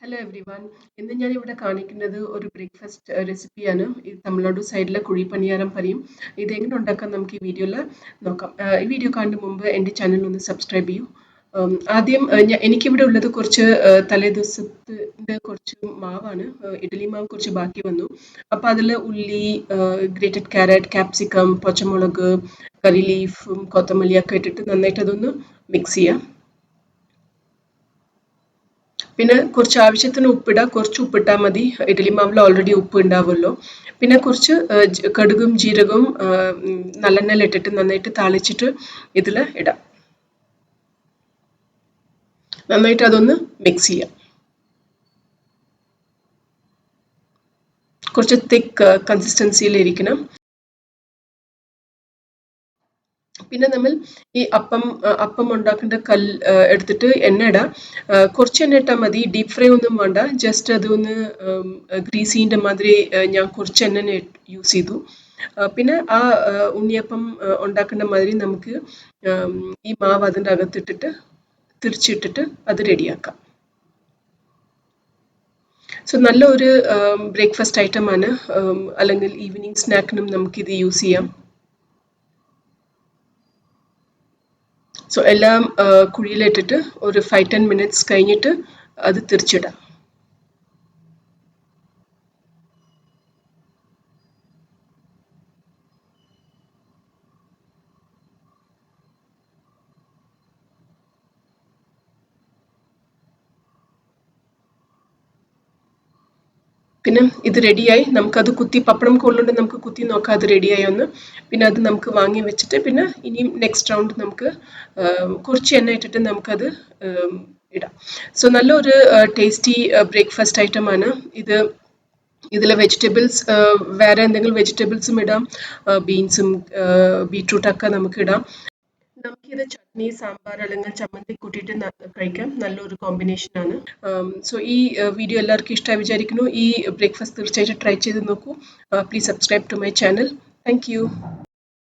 Hello every one. ഇന്ന് ഞാൻ ഇവിടെ കാണിക്കുന്നത് ഒരു ബ്രേക്ക്ഫാസ്റ്റ് റെസിപ്പിയാണ്. ഇത് തമിഴ്നാടു സൈഡിലെ കുഴിപ്പണിയാരം പറയും. ഇതെങ്ങനെ ഉണ്ടാക്കാൻ നമുക്ക് ഈ വീഡിയോയിൽ നോക്കാം. ഈ വീഡിയോ കാണുന്ന മുമ്പ് എൻ്റെ ചാനൽ ഒന്ന് സബ്സ്ക്രൈബ് ചെയ്യൂ. ആദ്യം എനിക്കിവിടെ ഉള്ളത് കുറച്ച് തലേദിവസത്തിൻ്റെ കുറച്ച് മാവാണ്. ഇഡ്ഡലി മാവ് കുറച്ച് ബാക്കി വന്നു. അപ്പോൾ അതിൽ ഉള്ളി, ഗ്രേറ്റഡ് ക്യാരറ്റ്, ക്യാപ്സിക്കം, പച്ചമുളക്, കറി ലീഫും കൊത്തമല്ലിയൊക്കെ ഇട്ടിട്ട് നന്നായിട്ട് അതൊന്ന് മിക്സ് ചെയ്യാം. പിന്നെ കുറച്ച് ആവശ്യത്തിന് ഉപ്പിടാം. കുറച്ച് ഉപ്പിട്ടാൽ മതി. ഇഡ്ഡലി മാവിൽ ഓൾറെഡി ഉപ്പ് ഉണ്ടാവുമല്ലോ. പിന്നെ കുറച്ച് കടുകും ജീരകവും നല്ലെണ്ണയിൽ ഇട്ടിട്ട് നന്നായിട്ട് താളിച്ചിട്ട് ഇതിൽ ഇടാം. നന്നായിട്ട് അതൊന്ന് മിക്സ് ചെയ്യാം. കുറച്ച് തിക്ക് കൺസിസ്റ്റൻസിയിൽ ഇരിക്കണം. പിന്നെ നമ്മൾ ഈ അപ്പം ഉണ്ടാക്കേണ്ട എടുത്തിട്ട് എണ്ണ ഇടാം. കുറച്ച് എണ്ണ ഇട്ടാൽ മതി. ഡീപ് ഫ്രൈ ഒന്നും വേണ്ട. ജസ്റ്റ് അതൊന്ന് ഗ്രീസിൻ്റെ മാതിരി ഞാൻ കുറച്ച് എണ്ണ യൂസ് ചെയ്തു. പിന്നെ ആ ഉണ്ണിയപ്പം ഉണ്ടാക്കേണ്ട മാതിരി നമുക്ക് ഈ മാവ് അതിൻ്റെ അകത്തിട്ടിട്ട് തിരിച്ചിട്ടിട്ട് അത് റെഡിയാക്കാം. സോ നല്ല ഒരു ബ്രേക്ക്ഫാസ്റ്റ് ഐറ്റമാണ്. അല്ലെങ്കിൽ ഈവനിങ് സ്നാക്കിനും നമുക്കിത് യൂസ് ചെയ്യാം. സോ എല്ലാം കുഴിയിലിട്ടിട്ട് ഒരു 5-10 മിനിറ്റ്സ് കഴിഞ്ഞിട്ട് അത് തിരിച്ചിടാം. പിന്നെ ഇത് റെഡിയായി. നമുക്കത് കുത്തി പപ്പടം കൊള്ളുകൊണ്ട് നമുക്ക് കുത്തി നോക്കാം അത് റെഡിയായി ഒന്ന്. പിന്നെ അത് നമുക്ക് വാങ്ങി വെച്ചിട്ട് പിന്നെ ഇനിയും നെക്സ്റ്റ് റൗണ്ട് നമുക്ക് കുറച്ച് എണ്ണ ഇട്ടിട്ട് നമുക്കത് ഇടാം. സോ നല്ലൊരു ടേസ്റ്റി ബ്രേക്ക്ഫാസ്റ്റ് ഐറ്റമാണ് ഇത്. ഇതിൽ വെജിറ്റബിൾസ് വേറെ എന്തെങ്കിലും വെജിറ്റബിൾസും ഇടാം. ബീൻസും ബീട്രൂട്ടൊക്കെ നമുക്ക് ഇടാം. നമുക്കിത് ചട്നി, സാമ്പാർ അല്ലെങ്കിൽ ചമ്മന്തി കൂട്ടിയിട്ട് കഴിക്കാം. നല്ലൊരു കോമ്പിനേഷനാണ്. സോ ഈ വീഡിയോ എല്ലാവർക്കും ഇഷ്ടമായി വിചാരിക്കുന്നു. ഈ ബ്രേക്ക്ഫാസ്റ്റ് തീർച്ചയായിട്ടും ട്രൈ ചെയ്ത് നോക്കൂ. Please subscribe to my channel. Thank U.